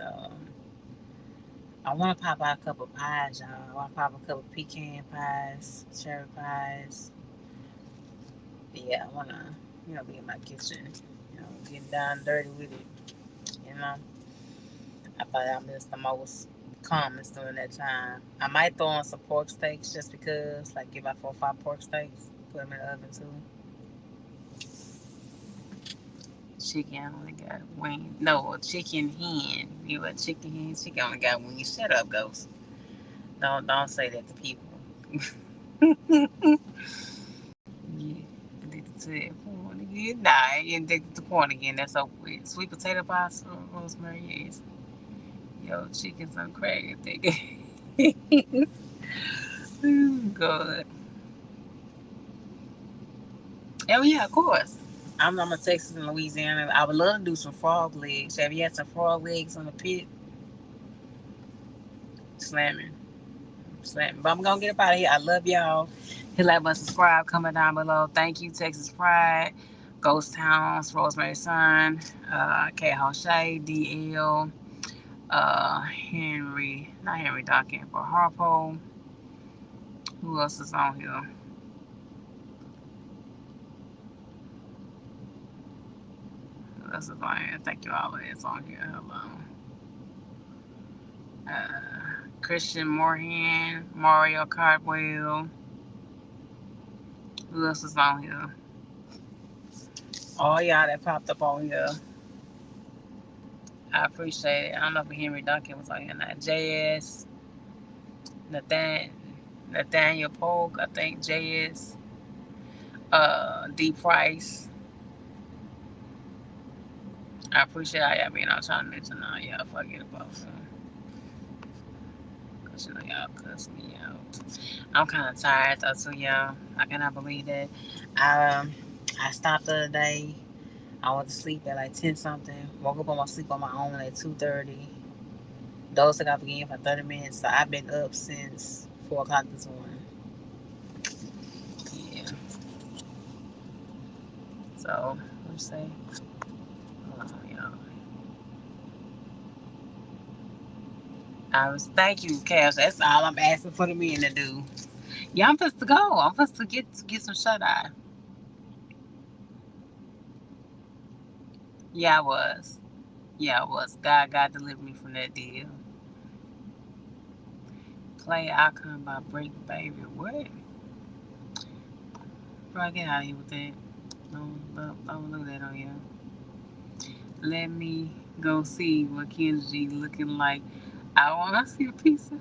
I want to pop out a couple pies, y'all. I want to pop a couple pecan pies, cherry pies. Yeah, I want to, be in my kitchen, getting down dirty with it, you know. I thought I missed the most calmest during that time. I might throw on some pork steaks just because, like, give out 4 or 5 pork steaks, put them in the oven too. Chicken only got wings. No, a chicken hen. You a chicken hen? Chicken only got wings. Shut up, ghost. Don't say that to people. Yeah, addicted to that porn again. Nah, I ain't addicted to porn again. That's over with. Sweet potato pie, rosemary, yes. Yo, chicken's on crack. I think. Good. Oh yeah, of course. I'm a Texas and Louisiana. I would love to do some frog legs. Have you had some frog legs on the pit? Slamming. But I'm gonna get up out of here. I love y'all. Hit like button, subscribe, comment down below. Thank you, Texas Pride, Ghost Towns, Rosemary Sun, K. Hoshay, DL, Henry, not Henry Dockin, but Harpo. Who else is on here? Who else is on here? Thank you all that's on here. Hello. Christian Moorhan, Mario Cardwell. Who else is on here? All y'all that popped up on here. I appreciate it. I don't know if Henry Duncan was on here or not. JS, Nathaniel Polk, I think JS, D Price. I appreciate all y'all being on, trying to mention all y'all forget about them. Cause y'all cuss me out. I'm kind of tired though too, y'all. I cannot believe that. I stopped the other day. I went to sleep at like 10 something. Woke up on my sleep on my own at 2:30. Dozed off again for 30 minutes. So I've been up since 4 o'clock this morning. Yeah. So, what you say? Hold on, y'all. Thank you, Cash. That's all I'm asking for the men to do. Yeah, I'm supposed to go. I'm supposed to get some shut eye. Yeah, I was. God delivered me from that deal. Play Icon by Break Baby. What? Bro, get out of here with that. Don't look that on you. Let me go see what Kenji looking like. I want to see a piece of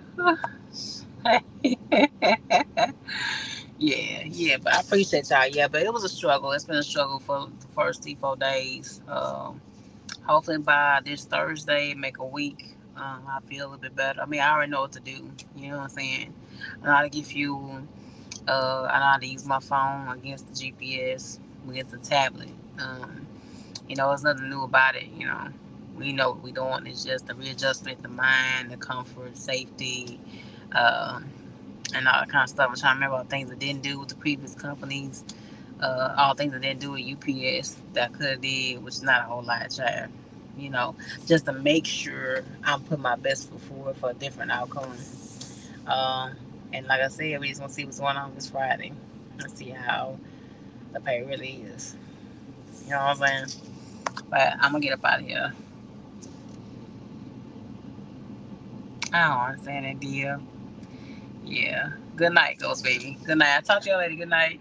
yeah, but I appreciate y'all. Yeah, but it was a struggle. It's been a struggle for the first 3-4 days. Hopefully by this Thursday, make a week, I feel a little bit better. I mean, I already know what to do. You know what I'm saying? I know how to get fuel. I know how to use my phone against the GPS, against the tablet. There's nothing new about it. We know what we're doing. It's just the readjustment, the mind, the comfort, safety, and all that kind of stuff. I'm trying to remember all the things I didn't do with the previous companies, all things I didn't do with UPS that I could have did, which is not a whole lot, child. Just to make sure I'm putting my best foot forward for a different outcome. And like I said, we just gonna see what's going on this Friday. Let's see how the pay really is. You know what I'm saying? But I'm gonna get up out of here. I don't understand that deal. Yeah. Good night, Ghost Baby. Good night. I'll talk to y'all later. Good night.